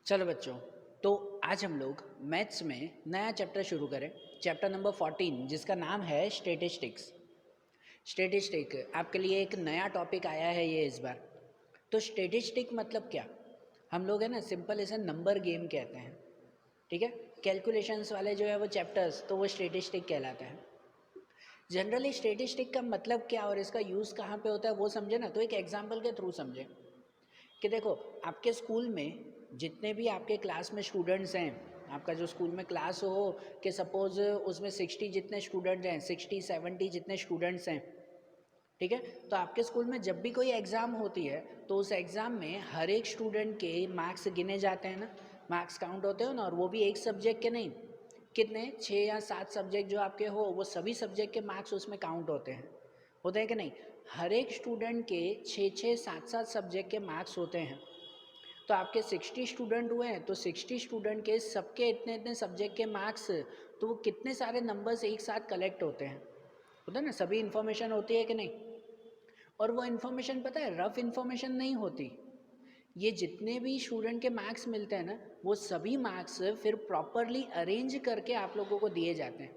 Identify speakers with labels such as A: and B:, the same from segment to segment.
A: चलो बच्चों, तो आज हम लोग मैथ्स में नया चैप्टर शुरू करें। चैप्टर नंबर 14 जिसका नाम है स्टैटिस्टिक्स। स्टैटिस्टिक आपके लिए एक नया टॉपिक आया है ये इस बार। तो स्टैटिस्टिक मतलब क्या? हम लोग है ना सिंपल इसे नंबर गेम कहते हैं, ठीक है। कैलकुलेशंस वाले जो है वो चैप्टर्स, तो वो स्टैटिस्टिक कहलाता है। जनरली स्टैटिस्टिक का मतलब क्या और इसका यूज़ कहाँ पे होता है वो समझे ना, तो एक एग्जाम्पल के थ्रू समझे कि देखो, आपके स्कूल में जितने भी आपके क्लास में स्टूडेंट्स हैं, आपका जो स्कूल में क्लास हो कि सपोज़ उसमें 60 जितने स्टूडेंट हैं, 60-70 जितने स्टूडेंट्स हैं, ठीक है। तो आपके स्कूल में जब भी कोई एग्ज़ाम होती है तो उस एग्ज़ाम में हर एक स्टूडेंट के मार्क्स गिने जाते हैं ना, मार्क्स काउंट होते हैं ना। और वो भी एक सब्जेक्ट के नहीं, कितने 6 या 7 सब्जेक्ट जो आपके हो, वो सभी सब्जेक्ट के मार्क्स उसमें काउंट होते हैं कि नहीं? हर एक स्टूडेंट के 6-6, 7-7 सब्जेक्ट के मार्क्स होते हैं। तो आपके 60 स्टूडेंट हुए हैं, तो 60 स्टूडेंट के सबके इतने इतने सब्जेक्ट के मार्क्स, तो वो कितने सारे नंबर्स एक साथ कलेक्ट होता है ना, सभी इन्फॉर्मेशन होती है कि नहीं? और वो इन्फॉर्मेशन पता है रफ इन्फॉर्मेशन नहीं होती। ये जितने भी स्टूडेंट के मार्क्स मिलते हैं ना, वो सभी मार्क्स फिर प्रॉपरली अरेंज करके आप लोगों को दिए जाते हैं।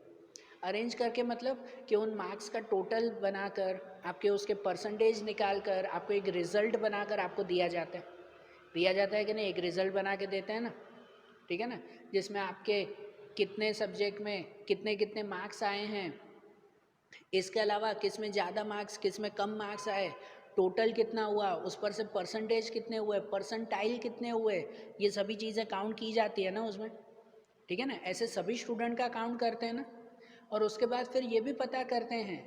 A: अरेंज करके मतलब कि उन मार्क्स का टोटल बनाकर, आपके उसके परसेंटेज निकाल कर, आपको एक रिज़ल्ट बनाकर आपको दिया जाता है कि नहीं? एक रिज़ल्ट बना के देते हैं ना, ठीक है ना, जिसमें आपके कितने सब्जेक्ट में कितने कितने मार्क्स आए हैं, इसके अलावा किस में ज़्यादा मार्क्स, किस में कम मार्क्स आए, टोटल कितना हुआ, उस पर से परसेंटेज कितने हुए, परसेंटाइल कितने हुए, ये सभी चीज़ें काउंट की जाती है ना उसमें, ठीक है ना। ऐसे सभी स्टूडेंट का काउंट करते हैं ना। और उसके बाद फिर ये भी पता करते हैं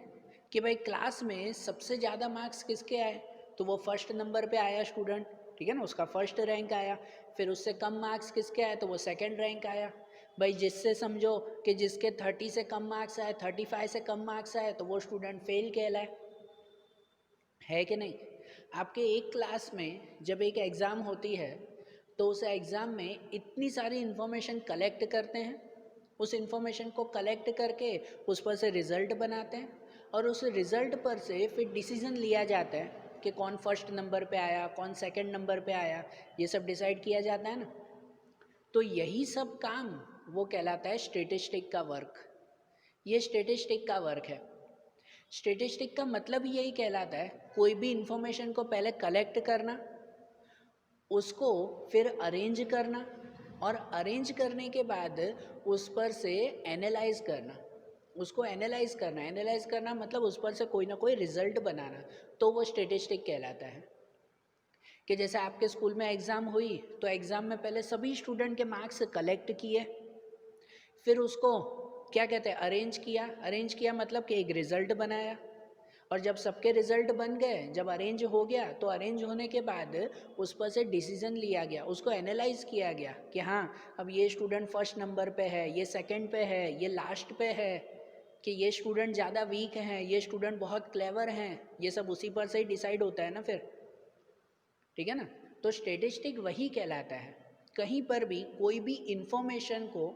A: कि भाई क्लास में सबसे ज़्यादा मार्क्स किसके आए, तो वो फर्स्ट नंबर पे आया स्टूडेंट, ठीक है ना, उसका फर्स्ट रैंक आया। फिर उससे कम मार्क्स किसके आए, तो वो सेकंड रैंक आया। भाई जिससे समझो कि जिसके 30 से कम मार्क्स आए, 35 से कम मार्क्स आए, तो वो स्टूडेंट फेल कहलाए, है कि नहीं? आपके एक क्लास में जब एक एग्ज़ाम होती है तो उस एग्ज़ाम में इतनी सारी इन्फॉर्मेशन कलेक्ट करते हैं। उस इन्फॉर्मेशन को कलेक्ट करके उस पर से रिज़ल्ट बनाते हैं, और उस रिज़ल्ट पर से फिर डिसीज़न लिया जाता है कि कौन फर्स्ट नंबर पे आया, कौन सेकंड नंबर पे आया, ये सब डिसाइड किया जाता है ना। तो यही सब काम वो कहलाता है स्टैटिस्टिक का वर्क। ये स्टैटिस्टिक का वर्क है। स्टैटिस्टिक का मतलब यही कहलाता है कोई भी इंफॉर्मेशन को पहले कलेक्ट करना, उसको फिर अरेंज करना, और अरेंज करने के बाद उस पर से एनालाइज करना। उसको एनालाइज करना मतलब उस पर से कोई ना कोई रिजल्ट बनाना, तो वो स्टैटिस्टिक कहलाता है। कि जैसे आपके स्कूल में एग्ज़ाम हुई, तो एग्ज़ाम में पहले सभी स्टूडेंट के मार्क्स कलेक्ट किए, फिर उसको क्या कहते हैं, अरेंज किया मतलब कि एक रिज़ल्ट बनाया। और जब सबके रिज़ल्ट बन गए, जब अरेंज हो गया, तो अरेंज होने के बाद उस पर से डिसीज़न लिया गया, उसको एनालाइज किया गया कि हाँ, अब ये स्टूडेंट फर्स्ट नंबर पे है, ये सेकंड पे है, ये लास्ट पे है, कि ये स्टूडेंट ज़्यादा वीक हैं, ये स्टूडेंट बहुत क्लेवर हैं। ये सब उसी पर से ही डिसाइड होता है ना फिर, ठीक है ना। तो स्टैटिस्टिक वही कहलाता है, कहीं पर भी कोई भी इंफॉर्मेशन को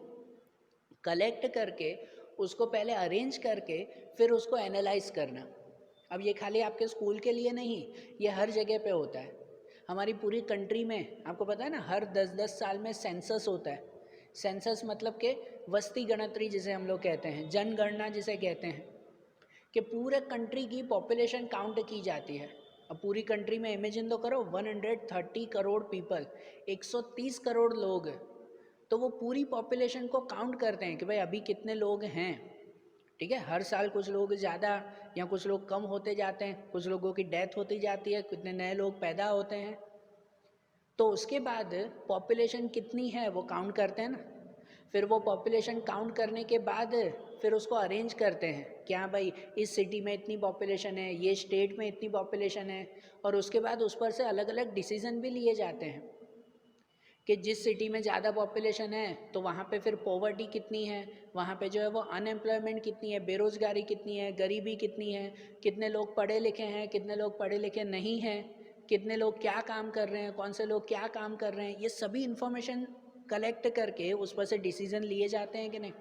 A: कलेक्ट करके, उसको पहले अरेंज करके, फिर उसको एनालाइज करना। अब ये खाली आपके स्कूल के लिए नहीं, ये हर जगह पे होता है। हमारी पूरी कंट्री में आपको पता है ना, हर 10-10 साल में सेंसस होता है। सेंसस मतलब कि वस्ती गणतरी जिसे हम लोग कहते हैं, जनगणना जिसे कहते हैं, कि पूरे कंट्री की पॉपुलेशन काउंट की जाती है। अब पूरी कंट्री में इमेजिन तो करो, 130 करोड़ पीपल, 130 करोड़ लोग, तो वो पूरी पॉपुलेशन को काउंट करते हैं कि भाई अभी कितने लोग हैं, ठीक है। हर साल कुछ लोग ज़्यादा या कुछ लोग कम होते जाते हैं, कुछ लोगों की डेथ होती जाती है, कितने नए लोग पैदा होते हैं। तो उसके बाद पॉपुलेशन कितनी है वो काउंट करते हैं ना। फिर वो पॉपुलेशन काउंट करने के बाद फिर उसको अरेंज करते हैं कि हाँ भाई, इस सिटी में इतनी पॉपुलेशन है, ये स्टेट में इतनी पॉपुलेशन है। और उसके बाद उस पर से अलग अलग डिसीज़न भी लिए जाते हैं कि जिस सिटी में ज़्यादा पॉपुलेशन है तो वहाँ पे फिर पॉवर्टी कितनी है, वहाँ पे जो है वो अनएम्प्लॉयमेंट कितनी है, बेरोज़गारी कितनी है, गरीबी कितनी है, कितने लोग पढ़े लिखे हैं, कितने लोग पढ़े लिखे नहीं हैं, कितने लोग क्या काम कर रहे हैं, कौन से लोग क्या काम कर रहे हैं। ये सभी इन्फॉर्मेशन कलेक्ट करके उस पर से डिसीज़न लिए जाते हैं कि नहीं।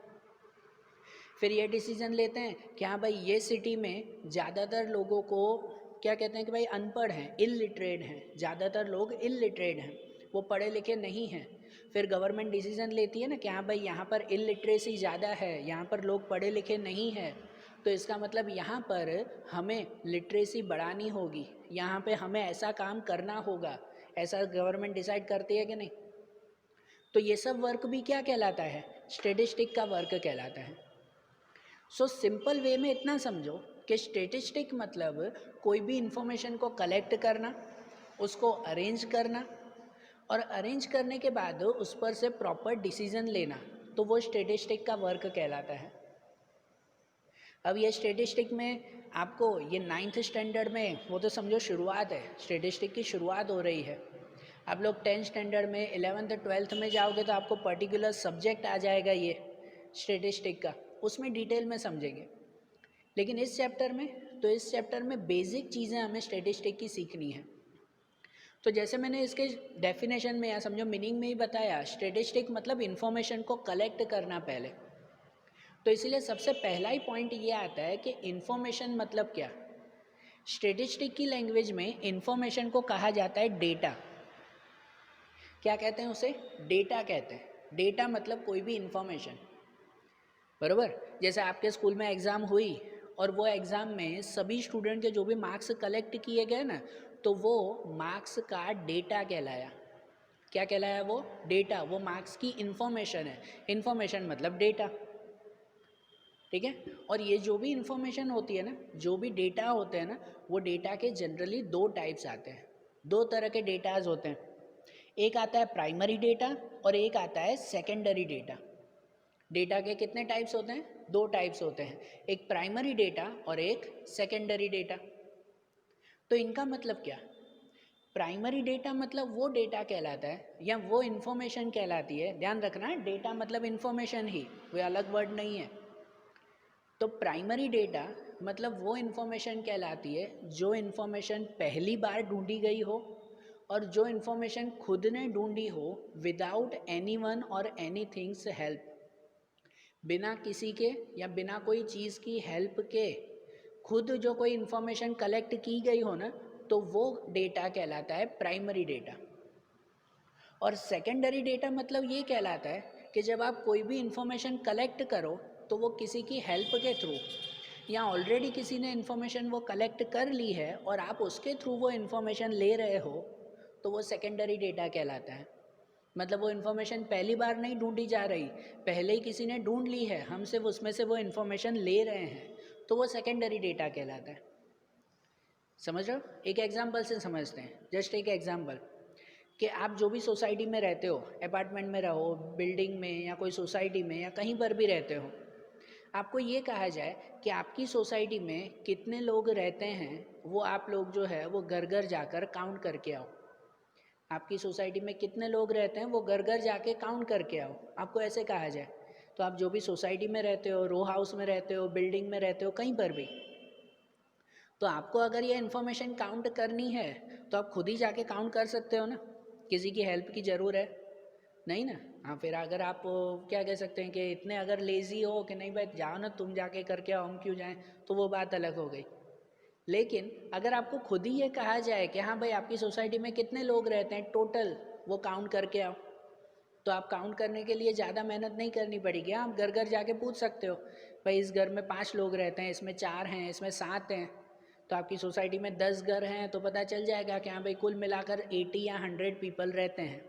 A: फिर ये डिसीज़न लेते हैं कि हाँ भाई, ये सिटी में ज़्यादातर लोगों को क्या कहते हैं कि भाई अनपढ़ हैं, इलिटरेट हैं, ज़्यादातर लोग इलिटरेट हैं, वो पढ़े लिखे नहीं हैं। फिर गवर्नमेंट डिसीजन लेती है ना कि हाँ भाई यहाँ पर इलिटरेसी ज़्यादा है, यहाँ पर लोग पढ़े लिखे नहीं हैं, तो इसका मतलब यहाँ पर हमें लिटरेसी बढ़ानी होगी, यहाँ पे हमें ऐसा काम करना होगा, ऐसा गवर्नमेंट डिसाइड करती है कि नहीं। तो ये सब वर्क भी क्या कहलाता है, स्टैटिस्टिक का वर्क कहलाता है। सो सिंपल वे में इतना समझो कि स्टैटिस्टिक मतलब कोई भी इंफॉर्मेशन को कलेक्ट करना, उसको अरेंज करना, और अरेंज करने के बाद उस पर से प्रॉपर डिसीजन लेना, तो वो स्टैटिस्टिक का वर्क कहलाता है। अब ये स्टैटिस्टिक में आपको ये 9th स्टैंडर्ड में, वो तो समझो शुरुआत है, स्टैटिस्टिक की शुरुआत हो रही है। आप लोग 10th स्टैंडर्ड में 11th 12th में जाओगे तो आपको पर्टिकुलर सब्जेक्ट आ जाएगा ये स्टैटिस्टिक का, उसमें डिटेल में समझेंगे। लेकिन इस चैप्टर में, तो इस चैप्टर में बेसिक चीज़ें हमें स्टैटिस्टिक की सीखनी है। तो जैसे मैंने इसके डेफिनेशन में या समझो मीनिंग में ही बताया, स्टैटिस्टिक मतलब इन्फॉर्मेशन को कलेक्ट करना पहले। तो इसलिए सबसे पहला ही पॉइंट ये आता है कि इन्फॉर्मेशन मतलब क्या। स्टैटिस्टिक की लैंग्वेज में इन्फॉर्मेशन को कहा जाता है डेटा। क्या कहते हैं उसे, डेटा कहते हैं। डेटा मतलब कोई भी इन्फॉर्मेशन, बराबर। जैसे आपके स्कूल में एग्ज़ाम हुई और वो एग्ज़ाम में सभी स्टूडेंट के जो भी मार्क्स कलेक्ट किए गए ना, तो वो मार्क्स का डेटा कहलाया। क्या कहलाया वो, डेटा। वो मार्क्स की इन्फॉर्मेशन है, इन्फॉर्मेशन मतलब डेटा, ठीक है। और ये जो भी इन्फॉर्मेशन होती है ना, जो भी डेटा होते हैं ना, वो डेटा के जनरली दो टाइप्स आते हैं, दो तरह के डेटाज होते हैं। एक आता है प्राइमरी डेटा और एक आता है सेकेंडरी डेटा। डेटा के कितने टाइप्स होते हैं, दो टाइप्स होते हैं, एक प्राइमरी डेटा और एक सेकेंडरी डेटा। तो इनका मतलब क्या, प्राइमरी डेटा मतलब वो डेटा कहलाता है या वो इन्फॉर्मेशन कहलाती है, ध्यान रखना, डेटा मतलब इन्फॉर्मेशन ही, कोई अलग वर्ड नहीं है। तो प्राइमरी डेटा मतलब वो इन्फॉर्मेशन कहलाती है जो इन्फॉर्मेशन पहली बार ढूंढी गई हो और जो इन्फॉर्मेशन खुद ने ढूंढी हो विदाउट एनीवन और एनीथिंग्स हेल्प, बिना किसी के या बिना कोई चीज़ की हेल्प के खुद जो कोई इन्फॉर्मेशन कलेक्ट की गई हो ना, तो वो डेटा कहलाता है प्राइमरी डेटा। और सेकेंडरी डेटा मतलब ये कहलाता है कि जब आप कोई भी इन्फॉर्मेशन कलेक्ट करो तो वो किसी की हेल्प के थ्रू, या ऑलरेडी किसी ने इन्फॉर्मेशन वो कलेक्ट कर ली है और आप उसके थ्रू वो इन्फॉर्मेशन ले रहे हो, तो वो सेकेंडरी डेटा कहलाता है। मतलब वो इन्फॉर्मेशन पहली बार नहीं ढूंढी जा रही, पहले ही किसी ने ढूंढ ली है, हम सिर्फ उसमें से वो इन्फॉर्मेशन ले रहे हैं, तो वो सेकेंडरी डेटा कहलाता है। समझ रहे हो, एक एग्जाम्पल से समझते हैं, जस्ट एक एग्जाम्पल कि आप जो भी सोसाइटी में रहते हो, अपार्टमेंट में रहो, बिल्डिंग में या कोई सोसाइटी में या कहीं पर भी रहते हो, आपको ये कहा जाए कि आपकी सोसाइटी में कितने लोग रहते हैं, वो आप लोग जो है वो घर घर जाकर काउंट करके आओ। आपकी सोसाइटी में कितने लोग रहते हैं वो घर घर जाके काउंट करके आओ, आपको ऐसे कहा जाए। तो आप जो भी सोसाइटी में रहते हो, रो हाउस में रहते हो, बिल्डिंग में रहते हो, कहीं पर भी, तो आपको अगर ये इन्फॉर्मेशन काउंट करनी है तो आप खुद ही जाके काउंट कर सकते हो ना, किसी की हेल्प की ज़रूर है नहीं ना। हाँ, फिर अगर आप क्या कह सकते हैं कि इतने अगर लेज़ी हो कि नहीं भाई जाओ ना तुम जाके करके आओ, हम क्यों जाएं, तो वो बात अलग हो गई। लेकिन अगर आपको खुद ही ये कहा जाए कि हाँ भाई आपकी सोसाइटी में कितने लोग रहते हैं टोटल, वो काउंट करके आओ, तो आप काउंट करने के लिए ज़्यादा मेहनत नहीं करनी पड़ेगी। आप घर घर जाके पूछ सकते हो, भाई इस घर में 5 लोग रहते हैं, इसमें 4 हैं, इसमें 7 हैं। तो आपकी सोसाइटी में 10 घर हैं तो पता चल जाएगा कि हाँ भाई कुल मिलाकर 80 या 100 पीपल रहते हैं,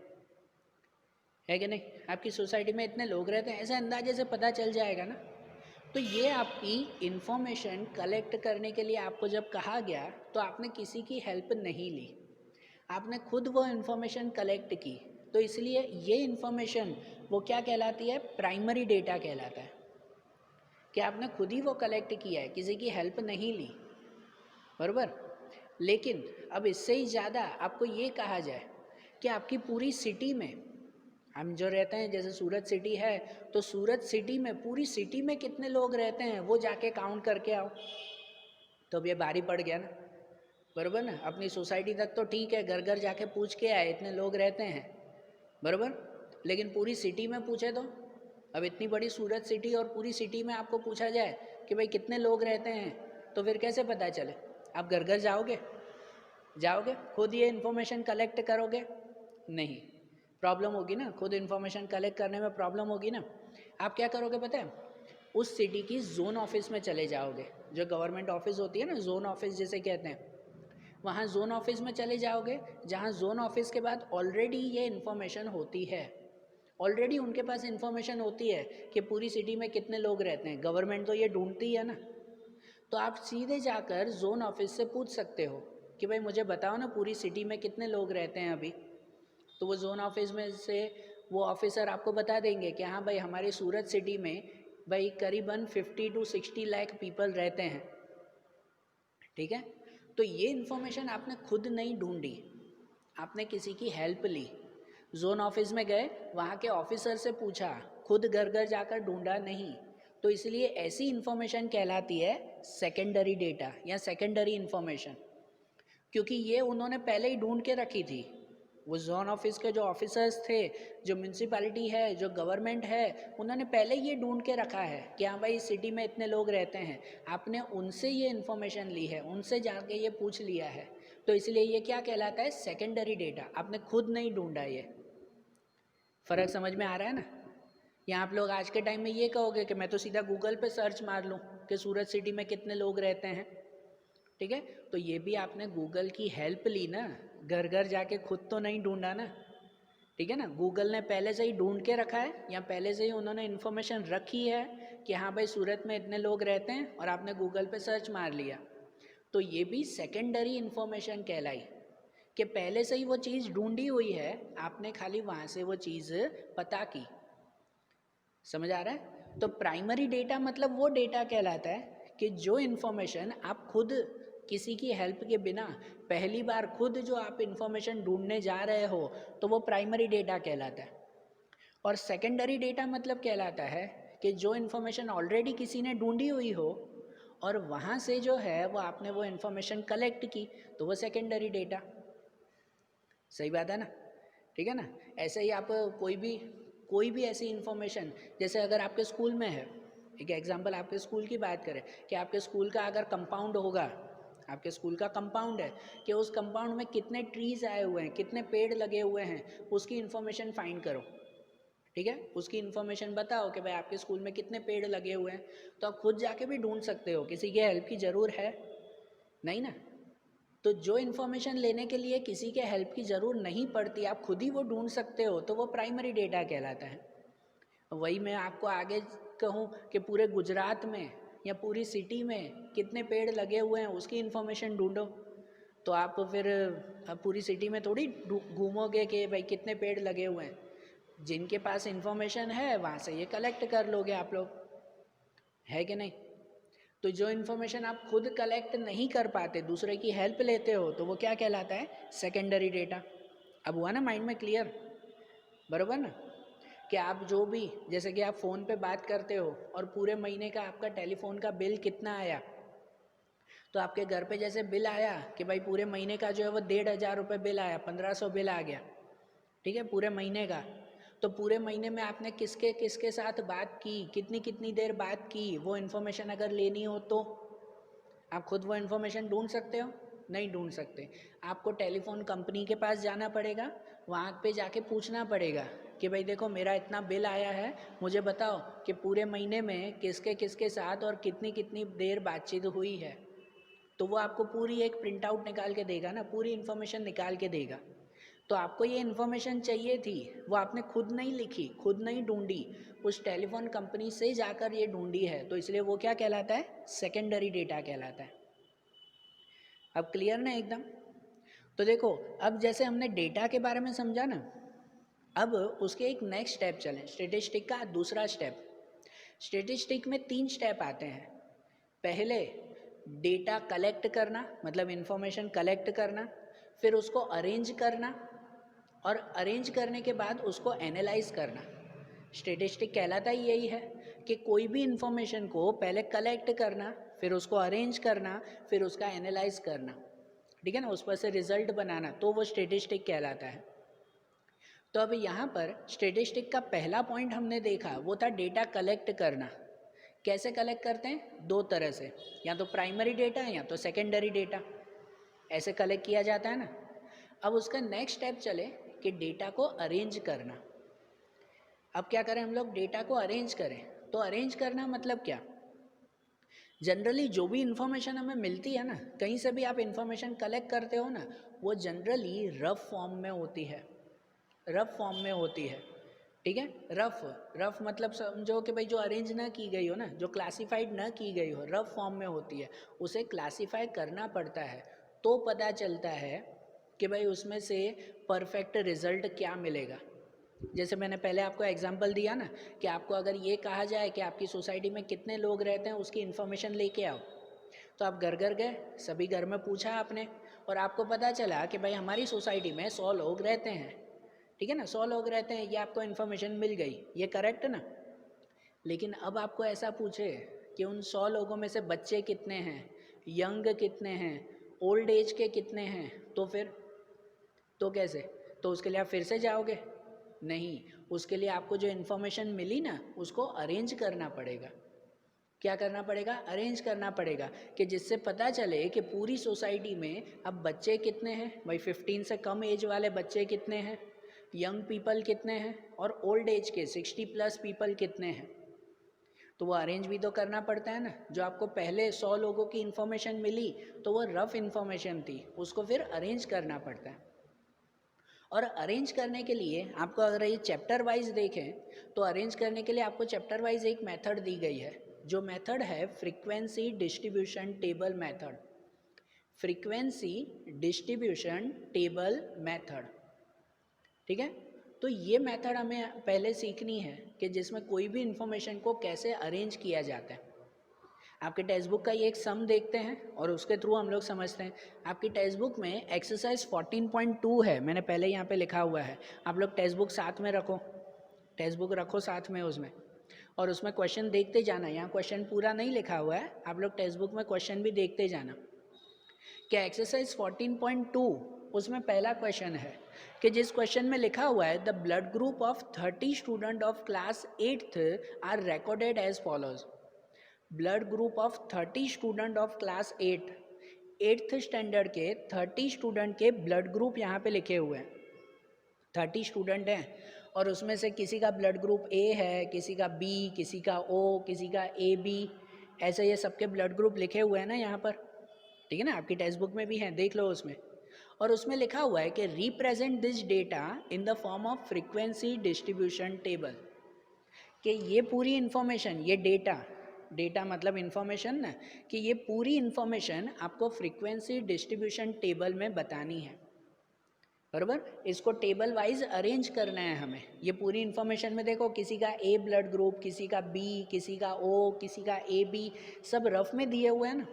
A: है कि नहीं। आपकी सोसाइटी में इतने लोग रहते हैं, ऐसे अंदाजे से पता चल जाएगा ना। तो ये आपकी इन्फॉर्मेशन कलेक्ट करने के लिए आपको जब कहा गया तो आपने किसी की हेल्प नहीं ली, आपने खुद वो इन्फॉर्मेशन कलेक्ट की, तो इसलिए ये इन्फॉर्मेशन वो क्या कहलाती है, प्राइमरी डेटा कहलाता है, कि आपने खुद ही वो कलेक्ट किया है, किसी की हेल्प नहीं ली, बराबर। लेकिन अब इससे ही ज़्यादा आपको ये कहा जाए कि आपकी पूरी सिटी में, हम जो रहते हैं जैसे सूरत सिटी है, तो सूरत सिटी में, पूरी सिटी में कितने लोग रहते हैं वो जाके काउंट करके आओ, तो अब ये भारी पड़ गया ना, बराबर ना। अपनी सोसाइटी तक तो ठीक है, घर घर जाके पूछ के आए इतने लोग रहते हैं, बराबर। लेकिन पूरी सिटी में पूछे तो, अब इतनी बड़ी सूरत सिटी और पूरी सिटी में आपको पूछा जाए कि भाई कितने लोग रहते हैं, तो फिर कैसे पता चले। आप घर घर जाओगे, जाओगे खुद ये इन्फॉर्मेशन कलेक्ट करोगे, नहीं। प्रॉब्लम होगी ना, खुद इन्फॉर्मेशन कलेक्ट करने में प्रॉब्लम होगी ना। आप क्या करोगे पता है, उस सिटी की जोन ऑफिस में चले जाओगे, जो गवर्नमेंट ऑफिस होती है ना, जोन ऑफिस जिसे कहते हैं, वहाँ जोन ऑफिस में चले जाओगे, जहाँ जोन ऑफिस के बाद ऑलरेडी ये इन्फॉर्मेशन होती है। ऑलरेडी उनके पास इन्फॉर्मेशन होती है कि पूरी सिटी में कितने लोग रहते हैं, गवर्नमेंट तो ये ढूंढती है ना। तो आप सीधे जाकर जोन ऑफिस से पूछ सकते हो कि भाई मुझे बताओ ना पूरी सिटी में कितने लोग रहते हैं अभी। तो वो जोन ऑफिस में से वो ऑफिसर आपको बता देंगे कि हाँ भाई हमारी सूरत सिटी में भाई करीबन 50 to 60 लाख पीपल रहते हैं। ठीक है, तो ये इन्फॉर्मेशन आपने खुद नहीं ढूंढी, आपने किसी की हेल्प ली। जोन ऑफिस में गए, वहाँ के ऑफिसर से पूछा, खुद घर घर जाकर ढूंढा नहीं। तो इसलिए ऐसी इन्फॉर्मेशन कहलाती है सेकेंडरी डेटा या सेकेंडरी इन्फॉर्मेशन, क्योंकि ये उन्होंने पहले ही ढूंढ के रखी थी। वो जोन ऑफिस के जो ऑफिसर्स थे, जो म्यूनसिपैलिटी है, जो गवर्नमेंट है, उन्होंने पहले ये ढूंढ के रखा है कि हाँ भाई सिटी में इतने लोग रहते हैं। आपने उनसे ये इन्फॉर्मेशन ली है, उनसे जाके ये पूछ लिया है, तो इसलिए ये क्या कहलाता है, सेकेंडरी डेटा। आपने खुद नहीं ढूंढा। ये फ़र्क समझ में आ रहा है ना। या आप लोग आज के टाइम में ये कहोगे कि मैं तो सीधा गूगल पे सर्च मार लूँ कि सूरत सिटी में कितने लोग रहते हैं। ठीक है, तो ये भी आपने गूगल की हेल्प ली ना, घर घर जाके खुद तो नहीं ढूंढा ना। ठीक है ना, गूगल ने पहले से ही ढूंढ के रखा है, या पहले से ही उन्होंने इन्फॉर्मेशन रखी है कि हाँ भाई सूरत में इतने लोग रहते हैं, और आपने गूगल पे सर्च मार लिया। तो ये भी सेकेंडरी इन्फॉर्मेशन कहलाई कि पहले से ही वो चीज़ ढूंढी हुई है, आपने खाली वहाँ से वो चीज़ पता की। समझ आ रहा है। तो प्राइमरी डेटा मतलब वो डेटा कहलाता है कि जो इन्फॉर्मेशन आप खुद किसी की हेल्प के बिना पहली बार खुद जो आप इन्फॉर्मेशन ढूंढने जा रहे हो, तो वो प्राइमरी डेटा कहलाता है। और सेकेंडरी डेटा मतलब कहलाता है कि जो इन्फॉर्मेशन ऑलरेडी किसी ने ढूंढी हुई हो, और वहाँ से जो है वो आपने वो इन्फॉर्मेशन कलेक्ट की, तो वो सेकेंडरी डेटा। सही बात है ना। ठीक है ना। ऐसे ही आप कोई भी ऐसी इन्फॉर्मेशन, जैसे अगर आपके स्कूल में है, एक एग्जांपल आपके स्कूल की बात करें, कि आपके स्कूल का अगर कंपाउंड होगा, आपके स्कूल का कंपाउंड है, कि उस कंपाउंड में कितने ट्रीज आए हुए हैं, कितने पेड़ लगे हुए हैं, उसकी इन्फॉर्मेशन फाइंड करो। ठीक है, उसकी इन्फॉर्मेशन बताओ कि भाई आपके स्कूल में कितने पेड़ लगे हुए हैं। तो आप खुद जाके भी ढूंढ सकते हो, किसी की हेल्प की ज़रूर है नहीं ना। तो जो इन्फॉर्मेशन लेने के लिए किसी के हेल्प की ज़रूर नहीं पड़ती, आप खुद ही वो ढूंढ सकते हो, तो वो प्राइमरी डेटा कहलाता है। वही मैं आपको आगे कहूँ कि पूरे गुजरात में या पूरी सिटी में कितने पेड़ लगे हुए हैं, उसकी इन्फॉर्मेशन ढूंढो, तो आप फिर अब पूरी सिटी में थोड़ी घूमोगे कि भाई कितने पेड़ लगे हुए हैं। जिनके पास इन्फॉर्मेशन है वहाँ से ये कलेक्ट कर लोगे आप लोग, है कि नहीं। तो जो इन्फॉर्मेशन आप खुद कलेक्ट नहीं कर पाते, दूसरे की हेल्प लेते हो, तो वो क्या कहलाता है, सेकेंडरी डेटा। अब हुआ ना माइंड में क्लियर, बरोबर ना। कि आप जो भी, जैसे कि आप फ़ोन पे बात करते हो और पूरे महीने का आपका टेलीफोन का बिल कितना आया, तो आपके घर पे जैसे बिल आया कि भाई पूरे महीने का जो है वो 1500 बिल आया, 1500 बिल आ गया। ठीक है, पूरे महीने का। तो पूरे महीने में आपने किसके किसके साथ बात की, कितनी कितनी देर बात की, वो इन्फॉर्मेशन अगर लेनी हो तो आप खुद वो इन्फॉर्मेशन ढूंढ सकते हो, नहीं ढूंढ सकते। आपको टेलीफोन कंपनी के पास जाना पड़ेगा, वहाँ पे जाके पूछना पड़ेगा कि भाई देखो मेरा इतना बिल आया है, मुझे बताओ कि पूरे महीने में किसके किसके साथ और कितनी कितनी देर बातचीत हुई है। तो वो आपको पूरी एक प्रिंट आउट निकाल के देगा ना, पूरी इन्फॉर्मेशन निकाल के देगा। तो आपको ये इन्फॉर्मेशन चाहिए थी, वो आपने खुद नहीं लिखी, खुद नहीं ढूंढी, उस टेलीफोन कंपनी से जाकर ये ढूंढी है, तो इसलिए वो क्या कहलाता है, सेकेंडरी डेटा कहलाता है। अब क्लियर ना एकदम। तो देखो, अब जैसे हमने डेटा के बारे में समझा ना, अब उसके एक नेक्स्ट स्टेप चलें, स्टेटिस्टिक का दूसरा स्टेप। स्टेटिस्टिक में 3 स्टेप आते हैं। पहले डेटा कलेक्ट करना, मतलब इन्फॉर्मेशन कलेक्ट करना, फिर उसको अरेंज करना, और अरेंज करने के बाद उसको एनालाइज करना। स्टेटिस्टिक कहलाता ही यही है कि कोई भी इन्फॉर्मेशन को पहले कलेक्ट करना, फिर उसको अरेंज करना, फिर उसका एनालाइज करना। ठीक है ना, उस पर से रिजल्ट बनाना, तो वो स्टेटिस्टिक कहलाता है। तो अब यहाँ पर स्टेटिस्टिक का पहला पॉइंट हमने देखा, वो था डेटा कलेक्ट करना। कैसे कलेक्ट करते हैं, 2 तरह से, या तो प्राइमरी डेटा या तो सेकेंडरी डेटा, ऐसे कलेक्ट किया जाता है ना। अब उसका नेक्स्ट स्टेप चले कि डेटा को अरेंज करना। अब क्या करें हम लोग, डेटा को अरेंज करें। तो अरेंज करना मतलब क्या, जनरली जो भी इंफॉर्मेशन हमें मिलती है ना, कहीं से भी आप इंफॉर्मेशन कलेक्ट करते हो ना, वो जनरली रफ फॉर्म में होती है, रफ फॉर्म में होती है, ठीक है। रफ रफ मतलब समझो कि भाई जो अरेंज ना की गई हो ना, जो क्लासिफाइड ना की गई हो, रफ फॉर्म में होती है, उसे क्लासीफाई करना पड़ता है, तो पता चलता है कि भाई उसमें से परफेक्ट रिजल्ट क्या मिलेगा। जैसे मैंने पहले आपको एग्जांपल दिया ना कि आपको अगर ये कहा जाए कि आपकी सोसाइटी में कितने लोग रहते हैं, उसकी इन्फॉर्मेशन लेके आओ, तो आप घर घर गए, सभी घर में पूछा आपने, और आपको पता चला कि भाई हमारी सोसाइटी में 100 लोग रहते हैं, ठीक है ना, 100 लोग रहते हैं, ये आपको इन्फॉर्मेशन मिल गई, ये करेक्ट ना। लेकिन अब आपको ऐसा पूछे कि उन 100 लोगों में से बच्चे कितने हैं, यंग कितने हैं, ओल्ड एज के कितने हैं, तो फिर तो कैसे, तो उसके लिए आप फिर से जाओगे नहीं, उसके लिए आपको जो इन्फॉर्मेशन मिली ना, उसको अरेंज करना पड़ेगा। क्या करना पड़ेगा, अरेंज करना पड़ेगा, कि जिससे पता चले कि पूरी सोसाइटी में अब बच्चे कितने हैं, भाई 15 से कम एज वाले बच्चे कितने हैं, यंग पीपल कितने हैं, और ओल्ड एज के 60 प्लस पीपल कितने हैं। तो वो अरेंज भी तो करना पड़ता है ना। जो आपको पहले 100 लोगों की इन्फॉर्मेशन मिली, तो वो रफ इन्फॉर्मेशन थी, उसको फिर अरेंज करना पड़ता है। और अरेंज करने के लिए आपको अगर ये चैप्टर वाइज देखें, तो अरेंज करने के लिए आपको चैप्टर वाइज एक मेथड दी गई है, जो मेथड है frequency distribution table method. Frequency distribution table method, ठीक है। तो ये मेथड हमें पहले सीखनी है कि जिसमें कोई भी इंफॉर्मेशन को कैसे अरेंज किया जाता है। आपके टेक्स्ट बुक का ये एक सम देखते हैं और उसके थ्रू हम लोग समझते हैं। आपकी टेक्स्ट बुक में एक्सरसाइज 14.2 है, मैंने पहले यहाँ पे लिखा हुआ है, आप लोग टेक्स्ट बुक साथ में रखो, टेक्स्ट बुक रखो साथ में उसमें, और उसमें क्वेश्चन देखते जाना। यहाँ क्वेश्चन पूरा नहीं लिखा हुआ है, आप लोग टेक्स्ट बुक में क्वेश्चन भी देखते जाना। क्या एक्सरसाइज 14.2 उसमें पहला क्वेश्चन है कि जिस क्वेश्चन में लिखा हुआ है the blood group of 30 student of class 8th are recorded as follows. Blood group of 30 student of class 8th standard के 30 स्टूडेंट के ब्लड ग्रुप यहाँ पे लिखे हुए हैं। 30 स्टूडेंट हैं और उसमें से किसी का ब्लड ग्रुप ए है, किसी का बी, किसी का ओ, किसी का ए बी, ऐसे ये सबके ब्लड ग्रुप लिखे हुए हैं ना यहाँ पर, ठीक है ना। आपकी टेक्स्ट बुक में भी हैं, देख लो उसमें। और उसमें लिखा हुआ है कि represent this data in the form of frequency distribution table, कि ये पूरी इन्फॉर्मेशन, ये डेटा मतलब इन्फॉर्मेशन ना, कि ये पूरी इन्फॉर्मेशन आपको फ्रीक्वेंसी डिस्ट्रीब्यूशन टेबल में बतानी है, बराबर। इसको टेबल वाइज अरेंज करना है हमें। ये पूरी इन्फॉर्मेशन में देखो, किसी का ए ब्लड ग्रुप, किसी का बी, किसी का ओ, किसी का ए बी, सब रफ में दिए हुए हैं ना।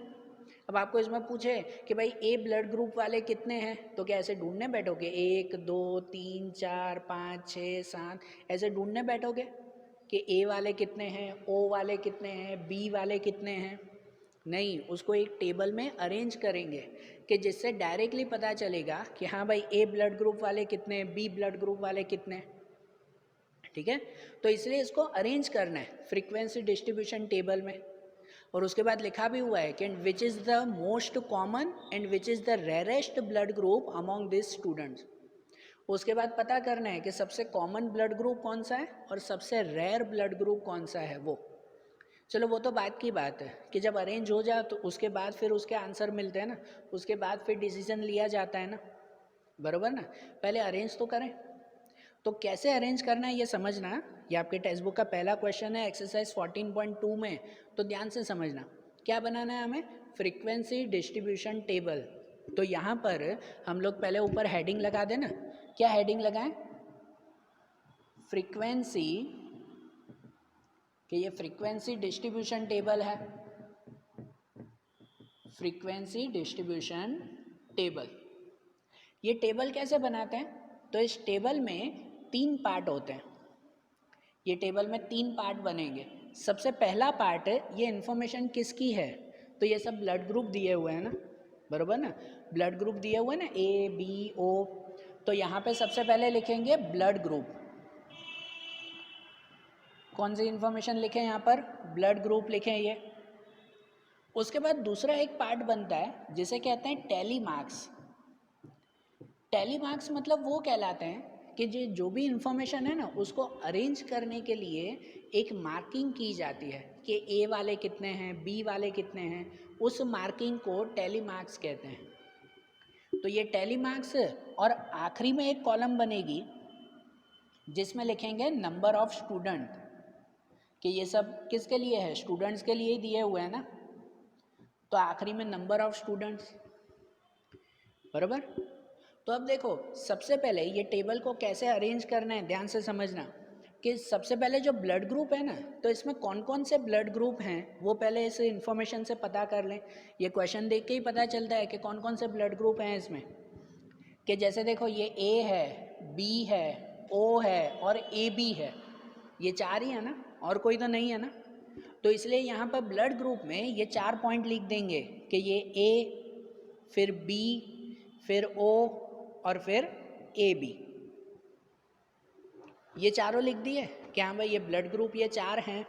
A: अब आपको इसमें पूछे कि भाई ए ब्लड ग्रुप वाले कितने हैं, तो क्या ऐसे ढूंढने बैठोगे 1 2 3 4 5 6 7, ऐसे ढूंढने बैठोगे कि ए वाले कितने हैं, ओ वाले कितने हैं, बी वाले कितने हैं? नहीं, उसको एक टेबल में अरेंज करेंगे कि जिससे डायरेक्टली पता चलेगा कि हाँ भाई ए ब्लड ग्रुप वाले कितने हैं, बी ब्लड ग्रुप वाले कितने हैं, ठीक है। तो इसलिए इसको अरेंज करना है फ्रीक्वेंसी डिस्ट्रीब्यूशन टेबल में। और उसके बाद लिखा भी हुआ है कि which is the most common and which is the rarest blood group among this students. उसके बाद पता करना है कि सबसे कॉमन ब्लड ग्रुप कौन सा है और सबसे रेयर ब्लड ग्रुप कौन सा है वो। चलो वो तो बात की बात है कि जब अरेंज हो जाए तो उसके बाद फिर उसके आंसर मिलते हैं ना, उसके बाद फिर डिसीजन लिया जाता है ना, बराबर ना। पहले अरेंज तो करें, तो कैसे अरेंज करना है ये समझना। ये आपके टेक्स्ट बुक का पहला क्वेश्चन है एक्सरसाइज 14.2 में, तो ध्यान से समझना। क्या बनाना है हमें, फ्रीक्वेंसी डिस्ट्रीब्यूशन टेबल। तो यहाँ पर हम लोग पहले ऊपर हेडिंग लगा देना। क्या हेडिंग लगाएं, फ्रीक्वेंसी, कि ये फ्रीक्वेंसी डिस्ट्रीब्यूशन टेबल है, फ्रीक्वेंसी डिस्ट्रीब्यूशन टेबल। ये टेबल कैसे बनाते हैं, तो इस टेबल में 3 पार्ट होते हैं। ये टेबल में 3 पार्ट बनेंगे। सबसे पहला पार्ट है ये इन्फॉर्मेशन किसकी है, तो ये सब ब्लड ग्रुप दिए हुए हैं ना, बराबर ना, ब्लड ग्रुप दिए हुए हैं ना, ए बी ओ। तो यहाँ पे सबसे पहले लिखेंगे ब्लड ग्रुप। कौन सी इन्फॉर्मेशन लिखें यहाँ पर, ब्लड ग्रुप लिखें ये। उसके बाद दूसरा एक पार्ट बनता है जिसे कहते हैं टैली मार्क्स। टैली मार्क्स मतलब वो कहलाते हैं कि जो भी इंफॉर्मेशन है ना उसको अरेंज करने के लिए एक मार्किंग की जाती है कि ए वाले कितने हैं, बी वाले कितने हैं, उस मार्किंग को टैली मार्क्स कहते हैं। तो ये टैली मार्क्स, और आखिरी में एक कॉलम बनेगी जिसमें लिखेंगे नंबर ऑफ स्टूडेंट, कि ये सब किसके लिए है, स्टूडेंट्स के लिए ही दिए हुए हैं ना, तो आखिरी में नंबर ऑफ स्टूडेंट्स, बराबर। तो अब देखो सबसे पहले ये टेबल को कैसे अरेंज करना है, ध्यान से समझना कि सबसे पहले जो ब्लड ग्रुप है ना, तो इसमें कौन कौन से ब्लड ग्रुप हैं वो पहले इस इंफॉर्मेशन से पता कर लें। ये क्वेश्चन देख के ही पता चलता है कि कौन कौन से ब्लड ग्रुप हैं इसमें, कि जैसे देखो ये ए है, बी है, ओ है और ए बी है, ये चार ही है ना, और कोई तो नहीं है ना। तो इसलिए यहाँ पर ब्लड ग्रुप में ये 4 पॉइंट लिख देंगे कि ये ए, फिर बी, फिर ओ और फिर ए बी, ये चारों लिख दिए कि हाँ भाई ये ब्लड ग्रुप ये 4 हैं।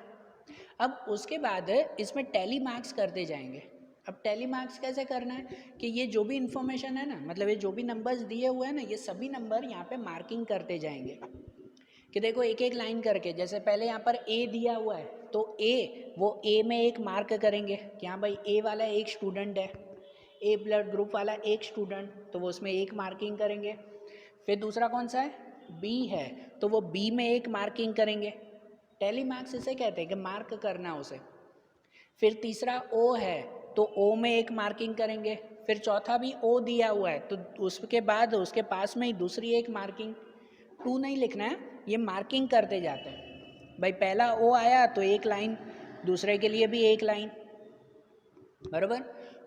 A: अब उसके बाद इसमें टैली मार्क्स करते जाएंगे। अब टैली मार्क्स कैसे करना है कि ये जो भी इंफॉर्मेशन है ना, मतलब ये जो भी नंबर्स दिए हुए हैं ना, ये सभी नंबर यहाँ पे मार्किंग करते जाएंगे कि देखो एक एक लाइन करके। जैसे पहले यहाँ पर ए दिया हुआ है तो ए, वो ए में एक मार्क करेंगे कि हाँ भाई ए वाला एक स्टूडेंट है, ए ब्लड ग्रुप वाला एक स्टूडेंट, तो वो उसमें एक मार्किंग करेंगे। फिर दूसरा कौन सा है, बी है, तो वो बी में एक मार्किंग करेंगे। टैली मार्क्स इसे कहते हैं कि मार्क करना उसे। फिर तीसरा ओ है तो ओ में एक मार्किंग करेंगे। फिर चौथा भी ओ दिया हुआ है तो उसके बाद उसके पास में ही दूसरी एक मार्किंग। टू नहीं लिखना है, ये मार्किंग करते जाते हैं भाई। पहला ओ आया तो एक लाइन, दूसरे के लिए भी एक लाइन, बराबर।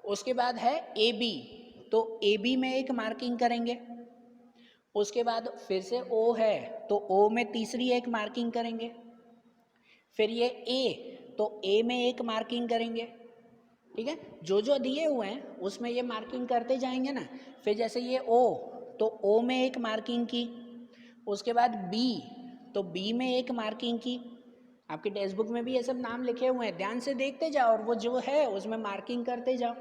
A: उसके बाद है ए बी, तो ए बी में एक मार्किंग करेंगे। उसके बाद फिर से ओ है तो ओ में तीसरी एक मार्किंग करेंगे। फिर ये ए, तो ए में एक मार्किंग करेंगे। ठीक है, जो जो दिए हुए हैं उसमें ये मार्किंग करते जाएंगे ना। फिर जैसे ये ओ, तो ओ में एक मार्किंग की। उसके बाद बी, तो बी में एक मार्किंग की। आपकी टेक्स्ट बुक में भी ये सब नाम लिखे हुए हैं, ध्यान से देखते जाओ और वो जो है उसमें मार्किंग करते जाओ।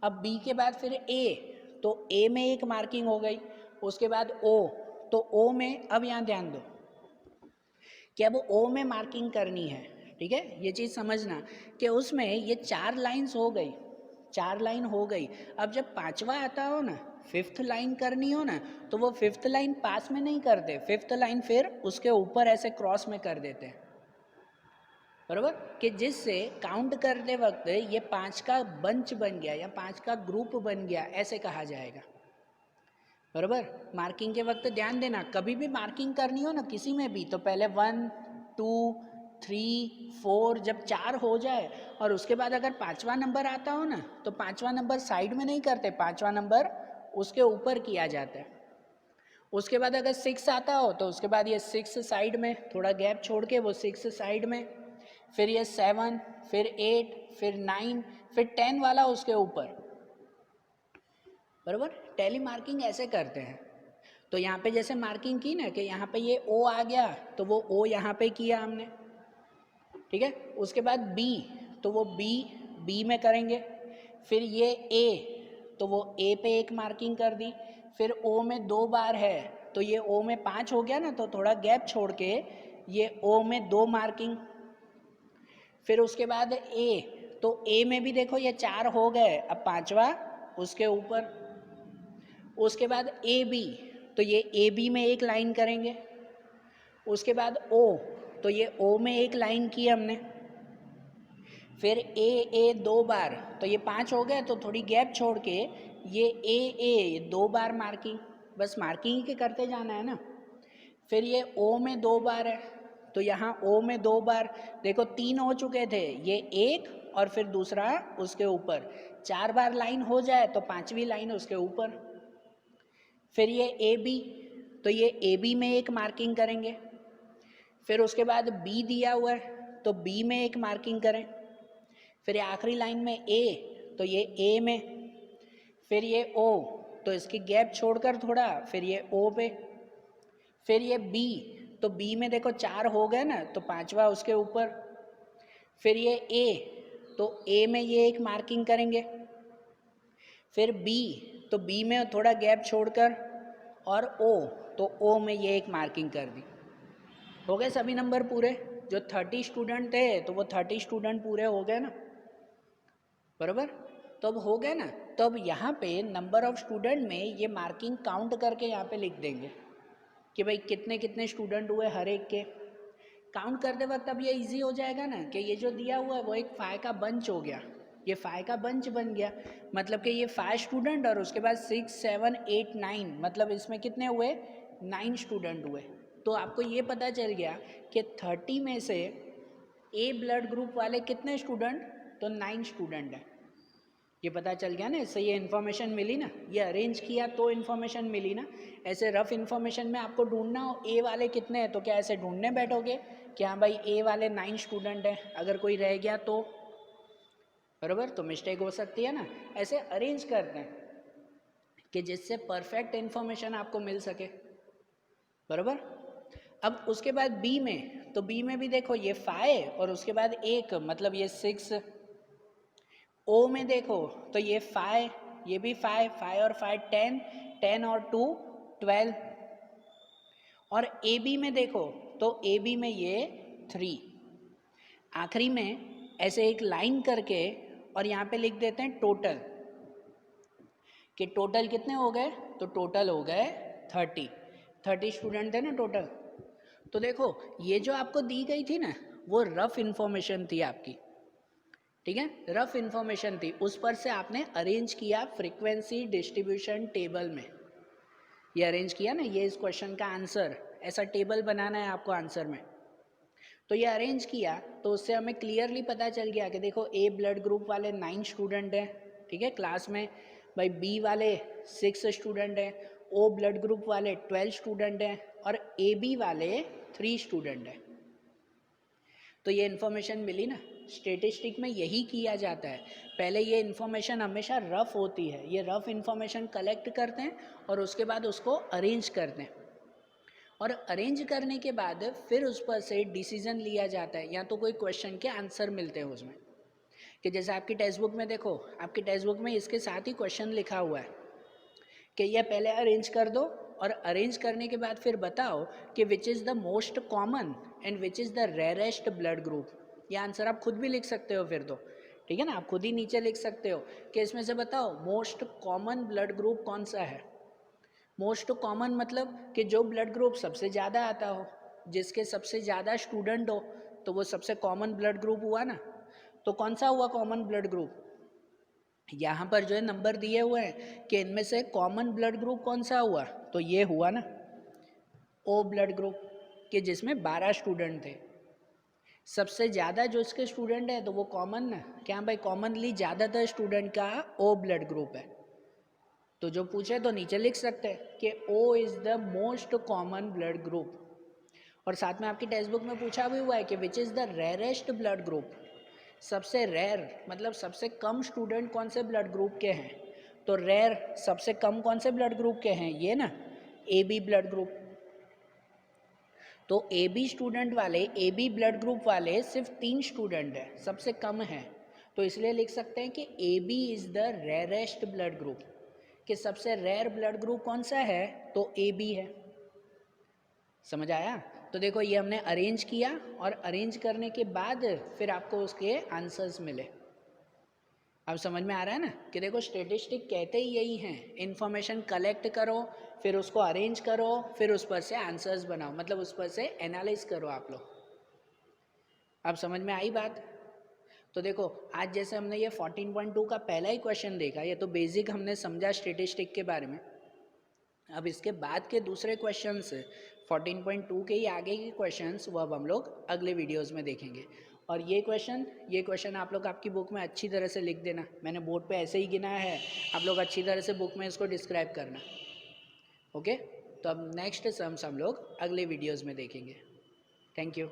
A: अब बी के बाद फिर ए, तो ए में एक मार्किंग हो गई। उसके बाद ओ, तो ओ में, अब यहाँ ध्यान दो कि अब ओ में मार्किंग करनी है। ठीक है, ये चीज़ समझना कि उसमें ये 4 लाइन्स हो गई, 4 लाइन हो गई। अब जब पांचवा आता हो ना, 5th लाइन करनी हो ना, तो वो 5th लाइन पास में नहीं करते, 5th लाइन फिर उसके ऊपर ऐसे क्रॉस में कर देते हैं, बराबर। कि जिससे काउंट करते वक्त ये 5 का बंच बन गया या 5 का ग्रुप बन गया, ऐसे कहा जाएगा, बराबर। मार्किंग के वक्त ध्यान देना, कभी भी मार्किंग करनी हो ना किसी में भी, तो पहले 1 2 3 4, जब 4 हो जाए और उसके बाद अगर 5वां नंबर आता हो ना, तो 5वां नंबर साइड में नहीं करते, 5वां नंबर उसके ऊपर किया जाता है। उसके बाद अगर 6 आता हो तो उसके बाद ये 6 साइड में, थोड़ा गैप छोड़ के वो 6 साइड में। फिर ये 7, फिर 8, फिर 9, फिर 10 वाला उसके ऊपर, बराबर। टैली मार्किंग ऐसे करते हैं। तो यहाँ पे जैसे मार्किंग की ना कि यहाँ पे ये ओ आ गया, तो वो ओ यहाँ पे किया हमने। ठीक है, उसके बाद बी, तो वो बी में करेंगे। फिर ये ए, तो वो ए पे एक मार्किंग कर दी। फिर ओ में 2 बार है तो ये ओ में 5 हो गया ना, तो थोड़ा गैप छोड़ के ये ओ में 2 मार्किंग। फिर उसके बाद ए, तो ए में भी देखो ये 4 हो गए, अब 5वां उसके ऊपर। उसके बाद ए बी, तो ये ए बी में एक लाइन करेंगे। उसके बाद ओ, तो ये ओ में एक लाइन की हमने। फिर ए 2 बार, तो ये 5 हो गए, तो थोड़ी गैप छोड़ के ये ए 2 बार मार्किंग, बस मार्किंग ही के करते जाना है ना। फिर ये ओ में 2 बार है, तो यहाँ ओ में 2 बार, देखो 3 हो चुके थे, ये एक और फिर दूसरा उसके ऊपर, 4 बार लाइन हो जाए तो 5वीं लाइन उसके ऊपर। फिर ये ए बी, तो ये ए बी में एक मार्किंग करेंगे। फिर उसके बाद बी दिया हुआ है तो बी में एक मार्किंग करें। फिर ये आखिरी लाइन में ए, तो ये ए में। फिर ये ओ, तो इसकी गैप छोड़कर थोड़ा, फिर ये ओ पे। फिर ये बी, तो बी में देखो 4 हो गए ना, तो 5वां उसके ऊपर। फिर ये ए, तो ए में ये एक मार्किंग करेंगे। फिर बी, तो बी में थोड़ा गैप छोड़कर, और ओ, तो ओ में ये एक मार्किंग कर दी। हो गए सभी नंबर पूरे? जो 30 स्टूडेंट थे तो वो 30 स्टूडेंट पूरे हो गए ना, बराबर? तो अब हो गए ना, तो अब यहाँ पे नंबर ऑफ स्टूडेंट में ये मार्किंग काउंट करके यहाँ पे लिख देंगे कि भाई कितने कितने स्टूडेंट हुए हर एक के। काउंट करते वक्त अब ये इजी हो जाएगा ना कि ये जो दिया हुआ है वो एक 5 का बंच हो गया, ये 5 का बंच बन गया, मतलब कि ये 5 स्टूडेंट और उसके बाद 6 7 8 9, मतलब इसमें कितने हुए? 9 स्टूडेंट हुए। तो आपको ये पता चल गया कि 30 में से ए ब्लड ग्रुप वाले कितने स्टूडेंट? तो 9 स्टूडेंट हैं। ये पता चल गया ना, इससे ये इन्फॉर्मेशन मिली ना, ये अरेंज किया तो इन्फॉर्मेशन मिली ना। ऐसे रफ इन्फॉर्मेशन में आपको ढूंढना हो ए वाले कितने हैं, तो क्या ऐसे ढूंढने बैठोगे कि हाँ भाई ए वाले 9 स्टूडेंट हैं, अगर कोई रह गया तो, बराबर? तो मिस्टेक हो सकती है ना। ऐसे अरेंज करते हैं कि जिससे परफेक्ट इन्फॉर्मेशन आपको मिल सके, बराबर? अब उसके बाद बी में, तो बी में भी देखो ये 5 और उसके बाद एक, मतलब ये 6। ओ में देखो तो ये 5, ये भी 5, 5 और 5 10, 10 और 2 12। और ए बी में देखो तो ए बी में ये 3। आखिरी में ऐसे एक लाइन करके और यहाँ पे लिख देते हैं टोटल, कि टोटल कितने हो गए? तो टोटल हो गए 30 स्टूडेंट थे ना टोटल। तो देखो ये जो आपको दी गई थी ना, वो रफ इंफॉर्मेशन थी आपकी, ठीक है? रफ इंफॉर्मेशन थी, उस पर से आपने अरेंज किया फ्रीक्वेंसी डिस्ट्रीब्यूशन टेबल में। ये अरेंज किया ना, ये इस क्वेश्चन का आंसर, ऐसा टेबल बनाना है आपको आंसर में। तो ये अरेंज किया तो उससे हमें क्लियरली पता चल गया कि देखो ए ब्लड ग्रुप वाले 9 स्टूडेंट हैं, ठीक है, क्लास में। भाई बी वाले 6 स्टूडेंट हैं, ओ ब्लड ग्रुप वाले 12 स्टूडेंट हैं और ए बी वाले 3 स्टूडेंट हैं। तो ये इन्फॉर्मेशन मिली ना। स्टेटिस्टिक में यही किया जाता है, पहले ये इन्फॉर्मेशन हमेशा रफ होती है, ये रफ इन्फॉर्मेशन कलेक्ट करते हैं और उसके बाद उसको अरेंज करते हैं, और अरेंज करने के बाद फिर उस पर से डिसीजन लिया जाता है, या तो कोई क्वेश्चन के आंसर मिलते हैं उसमें। कि जैसे आपकी टेक्स्ट बुक में देखो, आपकी टेक्स्ट बुक में इसके साथ ही क्वेश्चन लिखा हुआ है कि यह पहले अरेंज कर दो, और अरेंज करने के बाद फिर बताओ कि which is the most common and which is the rarest blood group. ये आंसर आप खुद भी लिख सकते हो फिर तो, ठीक है ना, आप खुद ही नीचे लिख सकते हो कि इसमें से बताओ मोस्ट कॉमन ब्लड ग्रुप कौन सा है। मोस्ट कॉमन मतलब कि जो ब्लड ग्रुप सबसे ज़्यादा आता हो, जिसके सबसे ज़्यादा स्टूडेंट हो, तो वो सबसे कॉमन ब्लड ग्रुप हुआ ना। तो कौन सा हुआ कॉमन ब्लड ग्रुप? यहाँ पर जो है नंबर दिए हुए हैं कि इनमें से कॉमन ब्लड ग्रुप कौन सा हुआ, तो ये हुआ ना ओ ब्लड ग्रुप, कि जिसमें 12 स्टूडेंट थे। सबसे ज़्यादा जो इसके स्टूडेंट है तो वो कॉमन ना, क्या भाई कॉमनली ज़्यादातर स्टूडेंट का ओ ब्लड ग्रुप है। तो जो पूछे तो नीचे लिख सकते हैं कि O is the most common blood group. और साथ में आपकी टेक्स्ट बुक में पूछा भी हुआ है कि which is the rarest blood group. सबसे रेयर मतलब सबसे कम स्टूडेंट कौन से ब्लड ग्रुप के हैं, तो रेयर सबसे कम कौन से ब्लड ग्रुप के हैं, ये ना ए बी ब्लड ग्रुप। तो ए बी स्टूडेंट वाले, ए बी ब्लड ग्रुप वाले सिर्फ 3 स्टूडेंट हैं, सबसे कम है। तो इसलिए लिख सकते हैं कि A B is the rarest blood group, कि सबसे रेयर ब्लड ग्रुप कौन सा है, तो ए बी है। समझ आया? तो देखो ये हमने अरेंज किया, और अरेंज करने के बाद फिर आपको उसके आंसर्स मिले। अब समझ में आ रहा है ना कि देखो स्टेटिस्टिक कहते ही यही हैं, इन्फॉर्मेशन कलेक्ट करो, फिर उसको अरेंज करो, फिर उस पर से आंसर्स बनाओ, मतलब उस पर से एनालाइज करो आप लोग। अब समझ में आई बात? तो देखो आज जैसे हमने ये 14.2 का पहला ही क्वेश्चन देखा, ये तो बेसिक हमने समझा स्टेटिस्टिक के बारे में। अब इसके बाद के दूसरे क्वेश्चंस 14.2 के ही आगे के क्वेश्चंस वो अब हम लोग अगले वीडियोस में देखेंगे। और ये क्वेश्चन आप लोग आपकी बुक में अच्छी तरह से लिख देना, मैंने बोर्ड पे ऐसे ही गिना है, आप लोग अच्छी तरह से बुक में इसको डिस्क्राइब करना। ओके, तो अब नेक्स्ट सम्स हम लोग अगले वीडियोज़ में देखेंगे। Thank you.